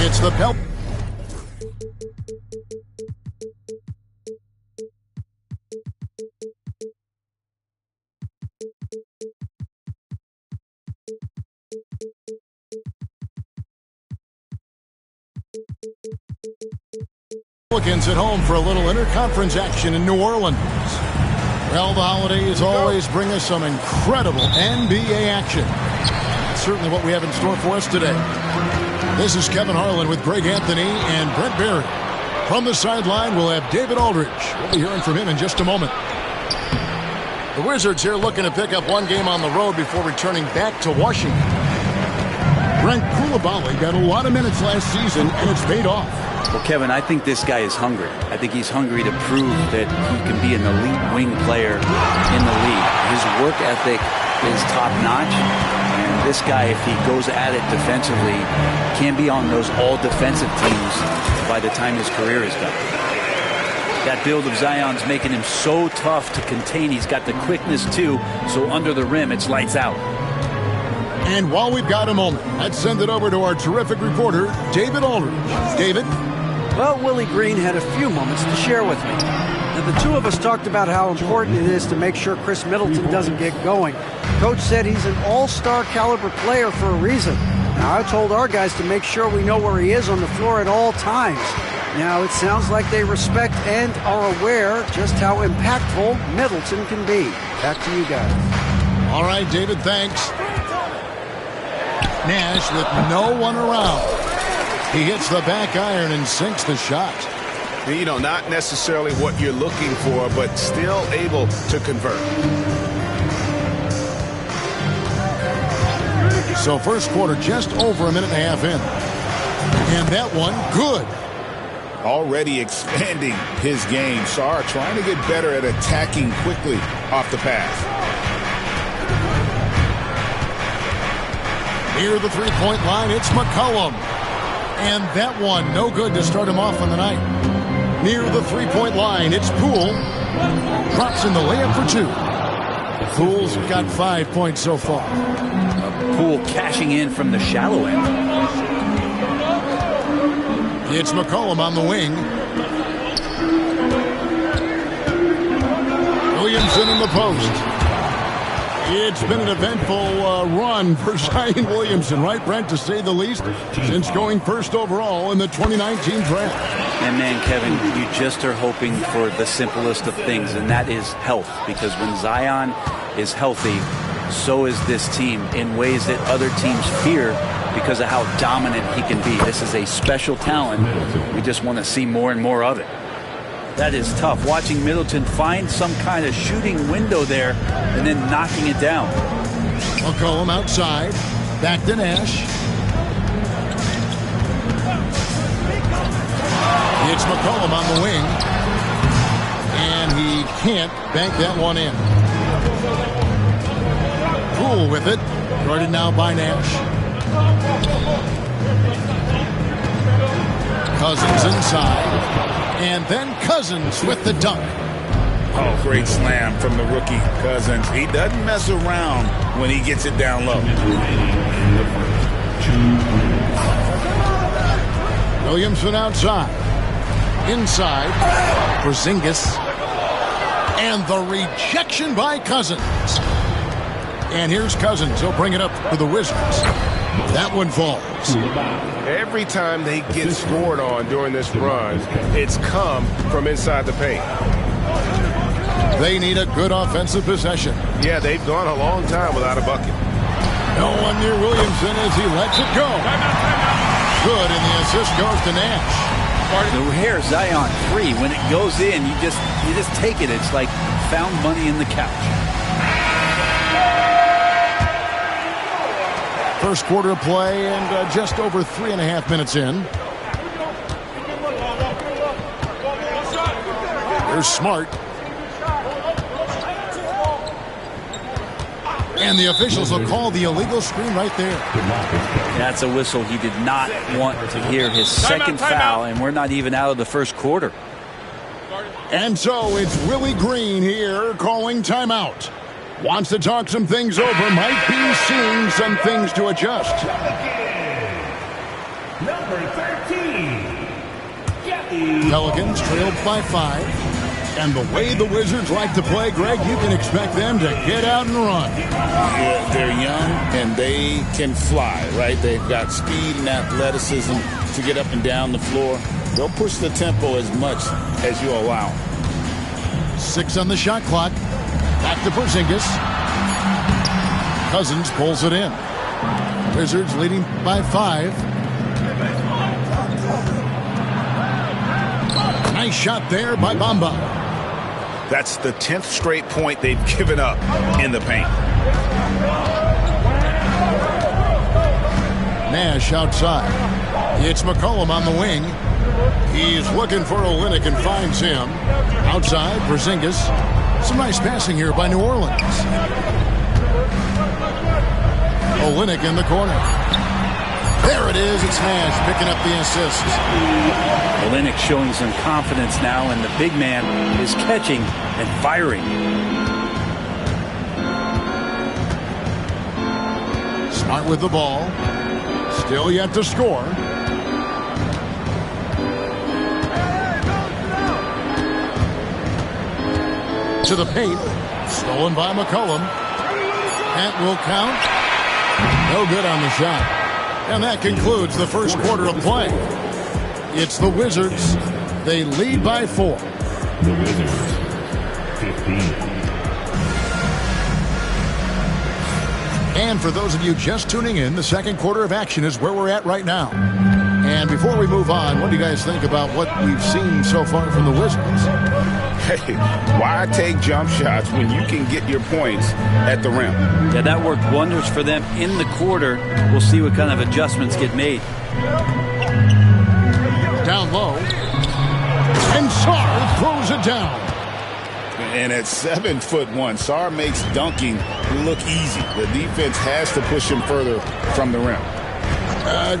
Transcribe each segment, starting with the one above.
It's the Pel. Pelicans at home for a little interconference action in New Orleans. Well, the holidays always bring us some incredible NBA action. That's certainly what we have in store for us today. This is Kevin Harlan with Greg Anthony and Brent Barry. From the sideline, we'll have David Aldridge. We'll be hearing from him in just a moment. The Wizards here looking to pick up one game on the road before returning back to Washington. Brent Coulibaly got a lot of minutes last season, and it's paid off. Well, Kevin, I think this guy is hungry. I think he's hungry to prove that he can be an elite wing player in the league. His work ethic is top-notch, and this guy, if he goes at it defensively, can be on those all-defensive teams by the time his career is done. That build of Zion's making him so tough to contain. He's got the quickness, too, so under the rim, it's lights out. And while we've got a moment, let's send it over to our terrific reporter, David Aldridge. David? Well, Willie Green had a few moments to share with me. Now, the two of us talked about how important it is to make sure Chris Middleton doesn't get going. Coach said he's an all-star caliber player for a reason. Now, I told our guys to make sure we know where he is on the floor at all times. Now, it sounds like they respect and are aware just how impactful Middleton can be. Back to you guys. All right, David, thanks. Nash with no one around. He hits the back iron and sinks the shot. You know, not necessarily what you're looking for, but still able to convert. So first quarter just over a minute and a half in. And that one, good. Already expanding his game. Sarr trying to get better at attacking quickly off the pass. Near the three-point line, it's McCollum. And that one, no good to start him off on the night. Near the three-point line, it's Poole. Drops in the layup for two. Poole's got 5 points so far. Poole cashing in from the shallow end. It's McCollum on the wing. Williamson in the post. It's been an eventful run for Zion Williamson, right, Brent, to say the least, since going first overall in the 2019 draft. And man, Kevin, you just are hoping for the simplest of things, and that is health. Because when Zion is healthy, so is this team in ways that other teams fear because of how dominant he can be. This is a special talent. We just want to see more and more of it. That is tough. Watching Middleton find some kind of shooting window there and then knocking it down. McCollum outside. Back to Nash. It's McCollum on the wing. And he can't bank that one in. Poole with it. Guarded now by Nash. Cousins inside. And then Cousins with the dunk. Oh, great slam from the rookie Cousins. He doesn't mess around when he gets it down low. Williamson outside. Inside. Porzingis. And the rejection by Cousins. And here's Cousins. He'll bring it up for the Wizards. That one falls. Every time they get scored on during this run, it's come from inside the paint. They need a good offensive possession. Yeah, they've gone a long time without a bucket. No one near Williamson as he lets it go. Good, and the assist goes to Nash. Here's Zion free. When it goes in, you just take it. It's like found money in the couch. First quarter of play and just over 3.5 minutes in. Here's Smart. And the officials will call the illegal screen right there. That's a whistle he did not want to hear. His second foul, and we're not even out of the first quarter. And so it's Willie Green here calling timeout. Wants to talk some things over, might be seeing some things to adjust. Number 30. Pelicans trailed by 5. And the way the Wizards like to play, Greg, you can expect them to get out and run. Yeah, they're young and they can fly, right? They've got speed and athleticism to get up and down the floor. They'll push the tempo as much as you allow. 6 on the shot clock. Back to Porzingis. Cousins pulls it in. Wizards leading by 5. Nice shot there by Bamba. That's the 10th straight point they've given up in the paint. Nash outside. It's McCollum on the wing. He's looking for Olynyk and finds him. Outside, Porzingis. Some nice passing here by New Orleans. Olynyk in the corner. There it is. It's Nash picking up the assist. Olynyk showing some confidence now, and the big man is catching and firing. Smart with the ball. Still yet to score. To the paint. Stolen by McCollum. That will count. No good on the shot. And that concludes the first quarter of play. It's the Wizards. They lead by 4. The Wizards, 15. And for those of you just tuning in, the second quarter of action is where we're at right now. And before we move on, what do you guys think about what we've seen so far from the Wizards? Hey, why take jump shots when you can get your points at the rim? Yeah, that worked wonders for them in the quarter. We'll see what kind of adjustments get made. Down low. And Sarr throws it down. And at 7'1", Sarr makes dunking look easy. The defense has to push him further from the rim.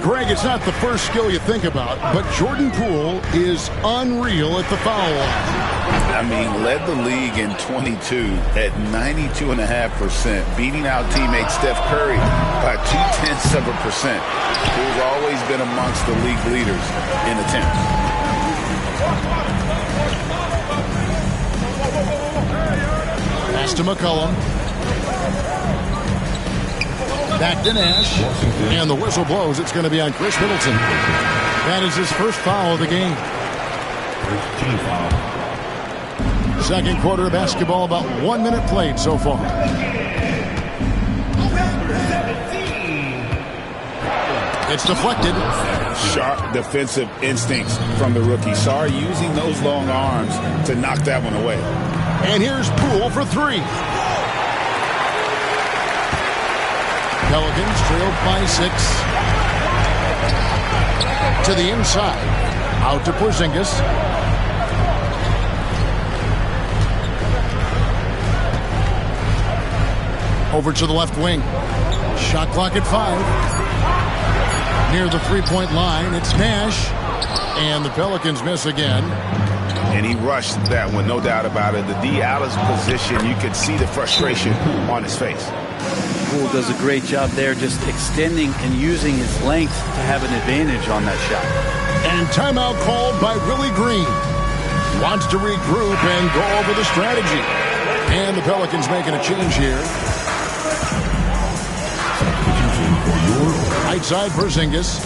Greg, it's not the first skill you think about, but Jordan Poole is unreal at the foul line. I mean, led the league in 22 at 92.5%, beating out teammate Steph Curry by 0.2%. Poole's always been amongst the league leaders in attempts. Pass to McCollum. Back to Nash. And the whistle blows. It's going to be on Chris Middleton. That is his first foul of the game. Second quarter of basketball, about 1 minute played so far. It's deflected. Sharp defensive instincts from the rookie. Sarr using those long arms to knock that one away. And here's Poole for 3. Pelicans trailed by 6. To the inside. Out to Porzingis. Over to the left wing. Shot clock at 5. Near the three-point line, it's Nash. And the Pelicans miss again. And he rushed that one, no doubt about it. The D out of position, you could see the frustration on his face. Poole does a great job there, just extending and using his length to have an advantage on that shot. And timeout called by Willie Green. Wants to regroup and go over the strategy. And the Pelicans making a change here. Right side, Porzingis.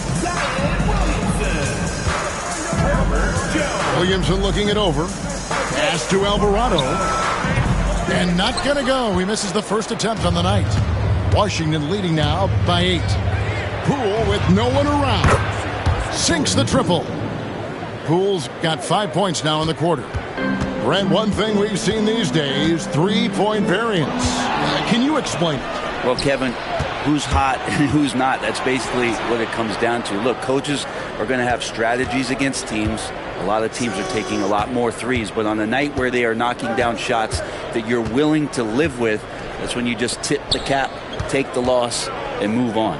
Williamson looking it over. Pass to Alvarado. And not going to go. He misses the first attempt on the night. Washington leading now by 8. Poole with no one around. Sinks the triple. Poole's got 5 points now in the quarter. Brent, one thing we've seen these days, 3-point variance. Can you explain it? Well, Kevin, who's hot and who's not, that's basically what it comes down to. Look, coaches are going to have strategies against teams. A lot of teams are taking a lot more threes, but on a night where they are knocking down shots that you're willing to live with, that's when you just tip the cap, take the loss, and move on.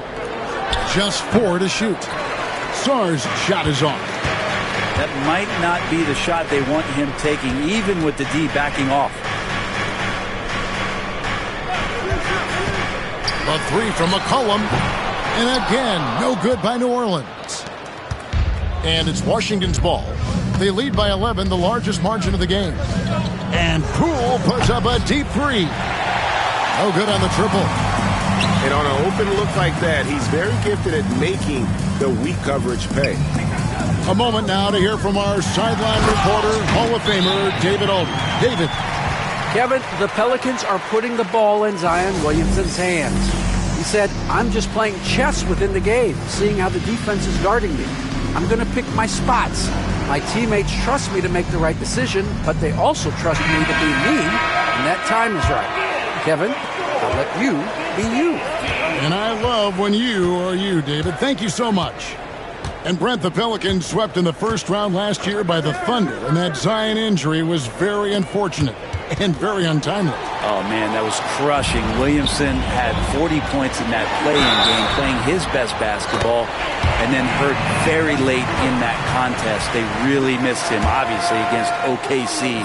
Just 4 to shoot. Sarr's shot is off. That might not be the shot they want him taking, even with the D backing off. A 3 from McCollum. And again, no good by New Orleans. And it's Washington's ball. They lead by 11, the largest margin of the game. And Poole puts up a deep three. No good on the triple. And on an open look like that, he's very gifted at making the weak coverage pay. A moment now to hear from our sideline reporter, Hall of Famer David Alden. David. Kevin, the Pelicans are putting the ball in Zion Williamson's hands. He said, I'm just playing chess within the game, seeing how the defense is guarding me. I'm going to pick my spots. My teammates trust me to make the right decision, but they also trust me to be me, and that time is right. Kevin, I'll let you be you. And I love when you are you, David. Thank you so much. And Brent, the Pelicans swept in the first round last year by the Thunder, and that Zion injury was very unfortunate and very untimely. Oh, man, that was crushing. Williamson had 40 points in that play-in game, playing his best basketball, and then hurt very late in that contest. They really missed him, obviously, against OKC,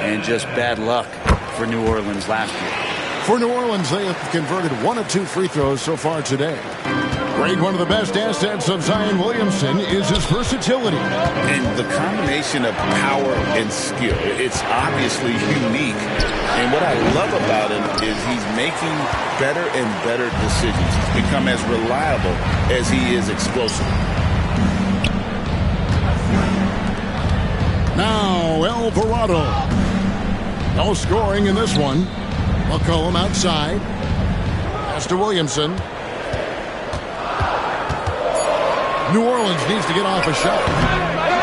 and just bad luck for New Orleans last year. For New Orleans, they have converted 1 of 2 free throws so far today. Great, one of the best assets of Zion Williamson is his versatility. And the combination of power and skill, it's obviously unique. And what I love about him is he's making better and better decisions. He's become as reliable as he is explosive. Now, Alvarado. No scoring in this one. McCollum outside. Pass to Williamson. New Orleans needs to get off a shot.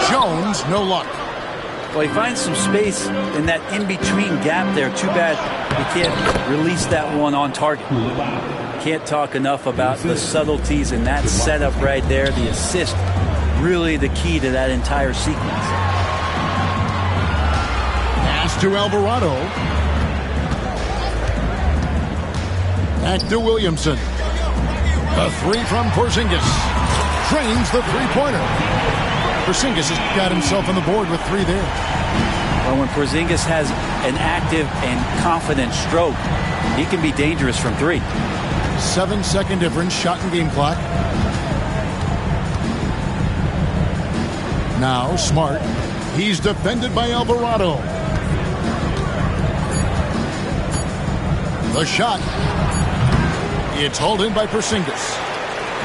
Jones, no luck. Well, he finds some space in that in-between gap there. Too bad he can't release that one on target. Can't talk enough about the subtleties in that setup right there. The assist, really the key to that entire sequence. Pass to Alvarado. Back to Williamson. A three from Porzingis. Trains the three-pointer. Porzingis has got himself on the board with 3 there. Well, when Porzingis has an active and confident stroke, he can be dangerous from 3. 7-second difference, shot and game clock. Now Smart. He's defended by Alvarado. The shot. It's hauled in by Porzingis.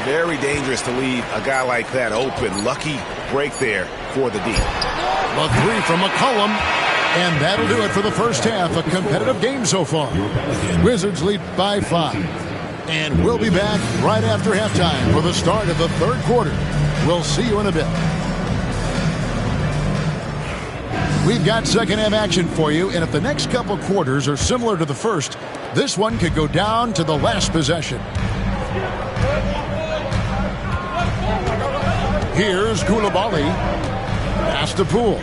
Very dangerous to leave a guy like that open. Lucky break there for the D. The 3 from McCollum. And that'll do it for the first half. A competitive game so far. Wizards lead by 5. And we'll be back right after halftime for the start of the third quarter. We'll see you in a bit. We've got second half action for you. And if the next couple quarters are similar to the first, this one could go down to the last possession. Here's Koulibaly. Pass to Poole.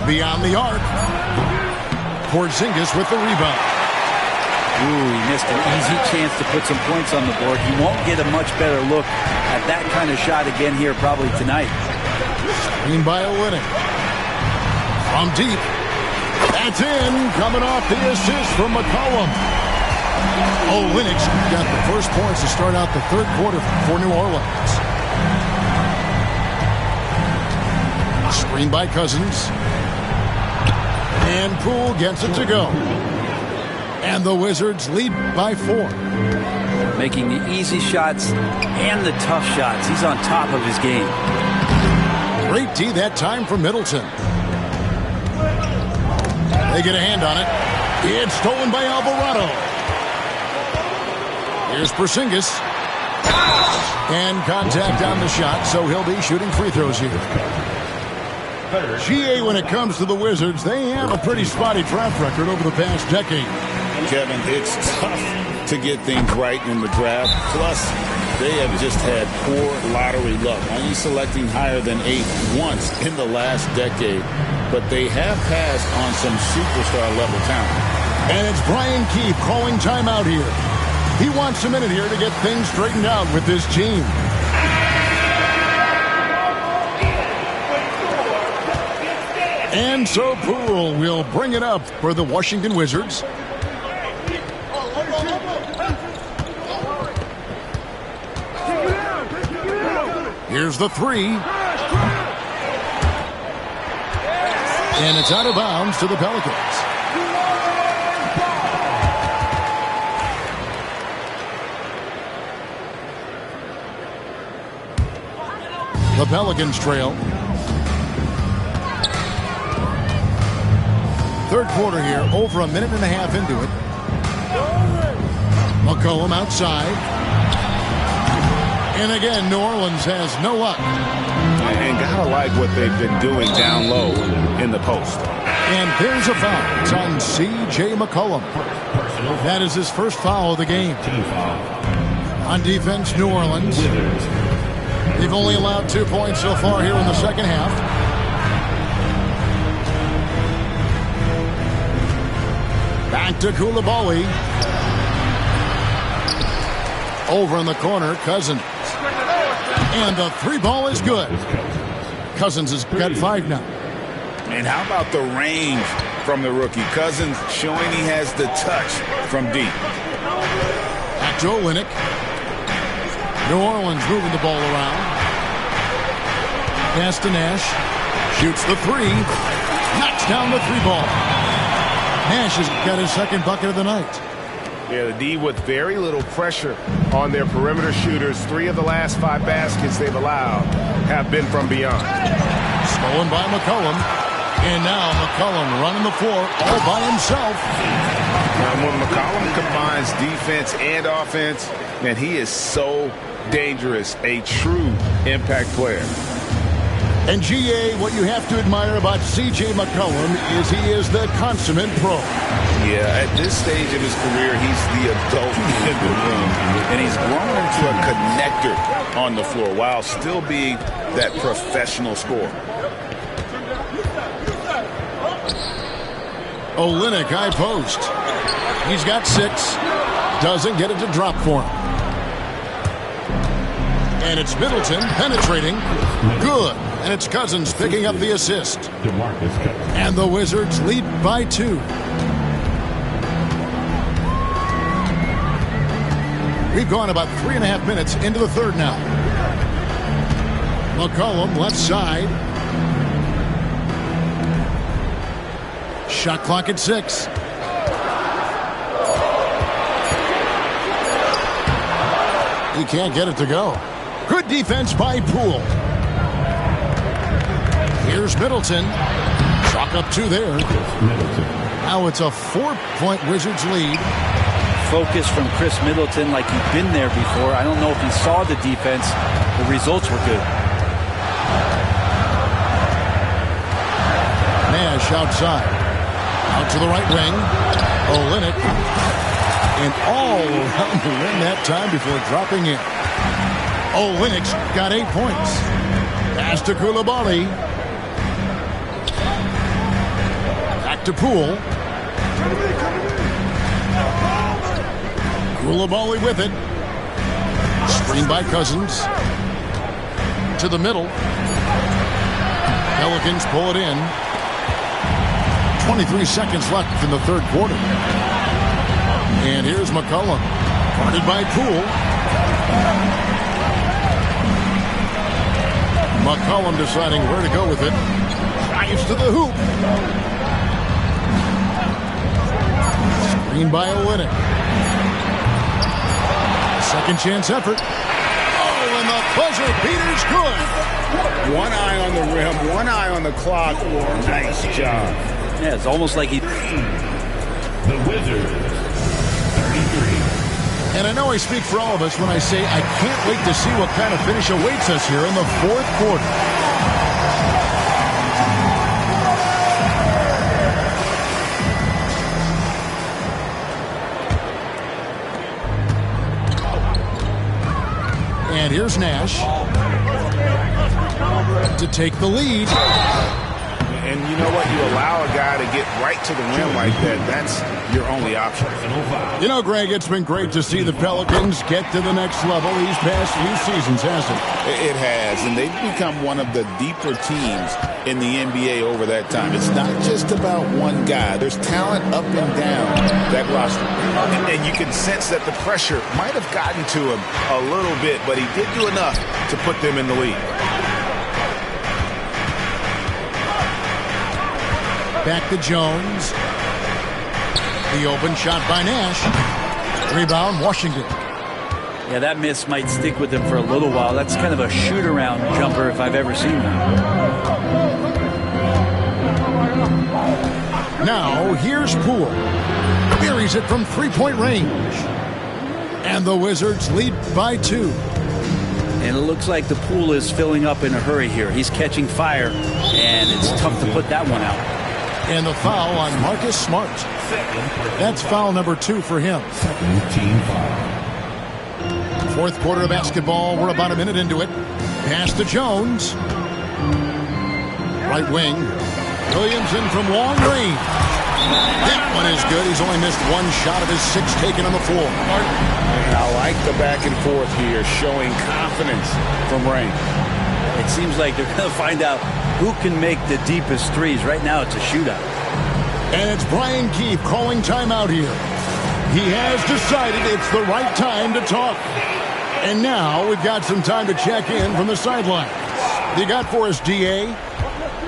Beyond the arc. Porzingis with the rebound. Ooh, he missed an easy chance to put some points on the board. He won't get a much better look at that kind of shot again here probably tonight. Screen by Olynyk. From deep. That's in. Coming off the assist from McCollum. Olynyk's got the first points to start out the third quarter for New Orleans. Screen by Cousins. And Poole gets it to go. And the Wizards lead by 4. Making the easy shots and the tough shots. He's on top of his game. Great D that time from Middleton. They get a hand on it. It's stolen by Alvarado. Here's Porzingis. And contact on the shot, so he'll be shooting free throws here. GA, when it comes to the Wizards, they have a pretty spotty track record over the past decade. Kevin, it's tough to get things right in the draft. Plus, they have just had poor lottery luck, only selecting higher than 8 once in the last decade. But they have passed on some superstar-level talent. And it's Brian Keefe calling timeout here. He wants a minute here to get things straightened out with this team. And so Poole will bring it up for the Washington Wizards. Here's the three. And it's out of bounds to the Pelicans. The Pelicans trail. Third quarter here, over a minute and a half into it. McCollum outside. And again, New Orleans has no luck. And gotta like what they've been doing down low in the post. And there's a foul. It's on C.J. McCollum. That is his first foul of the game. On defense, New Orleans. They've only allowed 2 points so far here in the second half. Back to Koulibaly. Over in the corner, Cousins. And the three ball is good. Cousins has got 5 now. And how about the range from the rookie? Cousins showing he has the touch from deep. Back to Olynyk. New Orleans moving the ball around. Pass to Nash. Shoots the three. Knocks down the three ball. Nash has got his second bucket of the night. Yeah, the D with very little pressure on their perimeter shooters. 3 of the last 5 baskets they've allowed have been from beyond. Stolen by McCollum. And now McCollum running the floor all by himself. And when McCollum combines defense and offense, man, he is so dangerous, a true impact player. And GA, what you have to admire about C.J. McCollum is he is the consummate pro. Yeah, at this stage of his career, he's the adult in the room. And he's grown into a connector on the floor while still being that professional scorer. Olynyk, high post. He's got 6. Doesn't get it to drop for him. And it's Middleton penetrating. Good. And it's Cousins picking up the assist. And the Wizards lead by 2. We've gone about 3.5 minutes into the third now. McCollum left side. Shot clock at 6. He can't get it to go. Good defense by Poole. Here's Middleton. Chalk up 2 there. Now it's a 4-point Wizards lead. Focus from Chris Middleton like he'd been there before. I don't know if he saw the defense. The results were good. Nash outside. Out to the right wing. Olynyk. And all around the rim that time before dropping in. Olynyk's got 8 points. Pass to Koulibaly. Back to Poole. Koulibaly with it. Screen by Cousins. To the middle. Pelicans pull it in. 23 seconds left in the third quarter. And here's McCollum. Guarded by Poole. McCollum deciding where to go with it. Drives to the hoop. Screen by Olynyk. Second chance effort. Oh, and the buzzer beater's good. One eye on the rim, one eye on the clock. Nice job. Yeah, it's almost like he... The Wizards, 33. And I know I speak for all of us when I say I can't wait to see what kind of finish awaits us here in the fourth quarter. And here's Nash to take the lead. And you know what? You allow a guy to get right to the rim like that. That's your only option. You know, Greg, it's been great to see the Pelicans get to the next level these past few seasons, hasn't it? It has, and they've become one of the deeper teams in the NBA over that time. It's not just about one guy. There's talent up and down that roster. And you can sense that the pressure might have gotten to him a little bit, but he did do enough to put them in the lead. Back to Jones. The open shot by Nash. Rebound, Washington. Yeah, that miss might stick with him for a little while. That's kind of a shoot-around jumper if I've ever seen one. Now, here's Poole. Buries it from three-point range. And the Wizards lead by 2. And it looks like the pool is filling up in a hurry here. He's catching fire, and it's tough to put that one out. And the foul on Marcus Smart. That's foul number 2 for him. Team foul. Fourth quarter of basketball. We're about a minute into it. Pass to Jones. Right wing. Williamson from long range. That one is good. He's only missed one shot of his 6 taken on the floor. I like the back and forth here, showing confidence from Rain. It seems like they're going to find out who can make the deepest threes. Right now, it's a shootout. And it's Brian Keefe calling timeout here. He has decided it's the right time to talk. And now we've got some time to check in from the sidelines. You got for us, DA?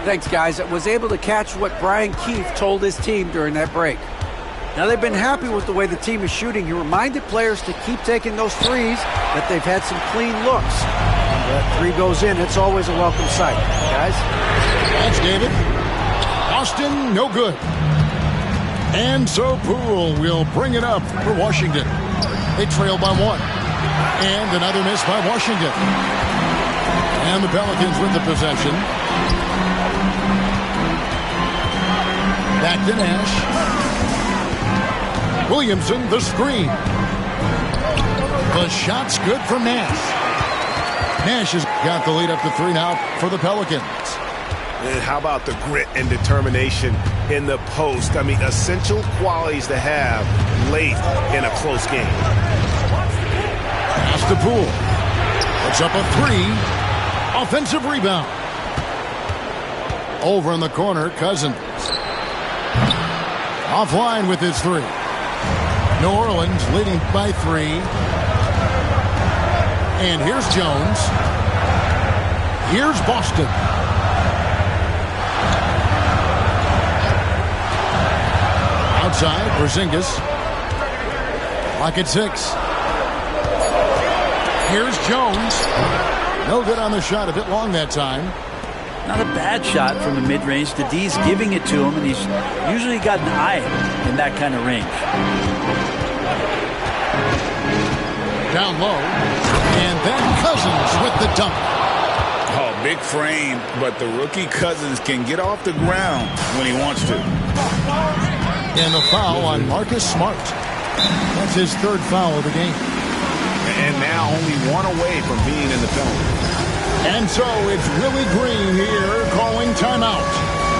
Thanks, guys. I was able to catch what Brian Keefe told his team during that break. Now, they've been happy with the way the team is shooting. He reminded players to keep taking those threes, that they've had some clean looks. When that 3 goes in, it's always a welcome sight. Guys? Thanks, David. Austin, no good. And so Poole will bring it up for Washington. They trail by 1. And another miss by Washington. And the Pelicans with the possession. Back to Nash. Williamson, the screen. The shot's good from Nash. Nash has got the lead up to 3 now for the Pelicans. And how about the grit and determination in the post? I mean, essential qualities to have late in a close game. Pass to Poole. Puts up a 3. Offensive rebound. Over in the corner, Cousins. Offline with his 3. New Orleans leading by 3. And here's Jones. Here's Boston. Outside, Porzingis. Clock at 6. Here's Jones. No good on the shot. A bit long that time. Not a bad shot from the mid-range. The D's giving it to him, and he's usually got an eye in that kind of range. Down low. And then Cousins with the dunk. Oh, big frame, but the rookie Cousins can get off the ground when he wants to. And the foul on Marcus Smart. That's his 3rd foul of the game. And now only 1 away from being in the penalty. And so it's Willie Green here calling timeout.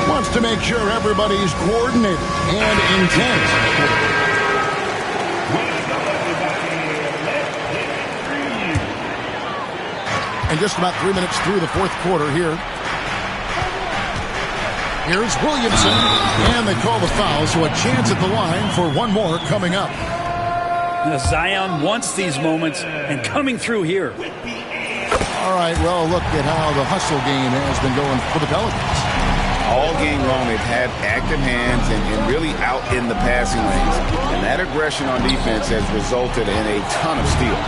Wants to make sure everybody's coordinated and intent. And just about 3 minutes through the 4th quarter here. Here's Williamson. And they call the foul, so a chance at the line for 1 more coming up. Now, Zion wants these moments, and coming through here. All right, well, look at how the hustle game has been going for the Pelicans. All game long, they've had active hands and really out in the passing lanes. And that aggression on defense has resulted in a ton of steals.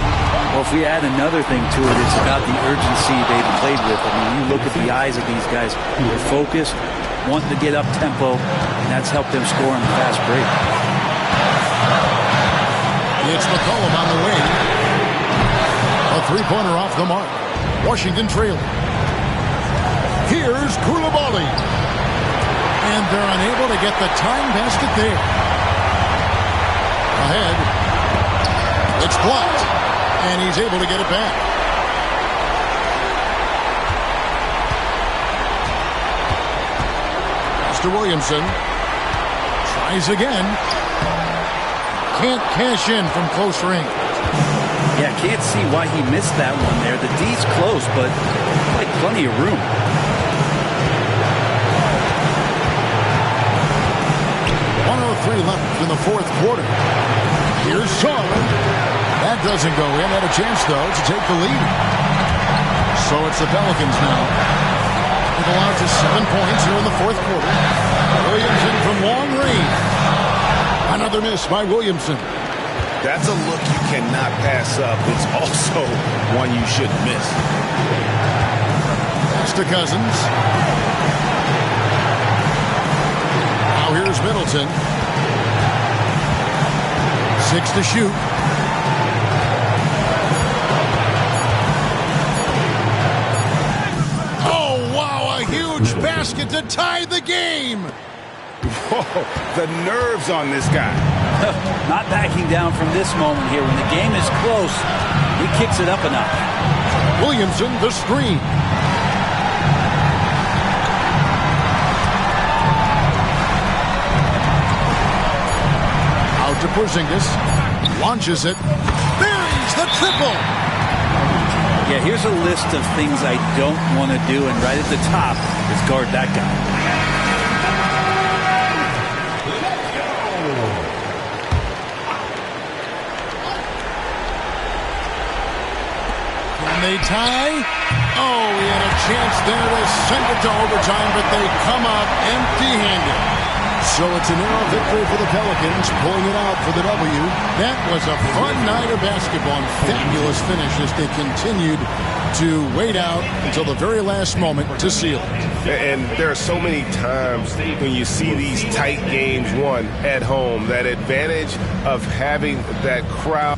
Well, if we add another thing to it, it's about the urgency they've played with. I mean, you look at the eyes of these guys. They're focused, wanting to get up tempo, and that's helped them score on the fast break. It's McCollum on the wing. A 3-pointer off the mark. Washington trailing. Here's Koulibaly. And they're unable to get the time basket there. Ahead. It's blocked. And he's able to get it back. Mr. Williamson tries again. Can't cash in from close range. Yeah, can't see why he missed that one there. The D's close, but like plenty of room. .103 left in the 4th quarter. solid. That doesn't go in. Had a chance, though, to take the lead. So it's the Pelicans now. They've allowed just 7 points here in the fourth quarter. Williamson from long range. Another miss by Williamson. That's a look you cannot pass up. It's also one you shouldn't miss. Pass to Cousins. Now here's Middleton. 6 to shoot. Oh, wow, a huge basket to tie the game. Whoa, the nerves on this guy. Not backing down from this moment here. When the game is close, he kicks it up a notch. Williamson, the screen. Out to Porzingis. Launches it. Buries the triple. Yeah, here's a list of things I don't want to do, and right at the top is guard that guy. They tie. Oh, he had a chance there to send it to overtime, but they come up empty-handed. So it's a narrow victory for the Pelicans, pulling it out for the W. That was a fun night of basketball and fabulous finish as they continued to wait out until the very last moment to seal it. And there are so many times when you see these tight games won at home, that advantage of having that crowd.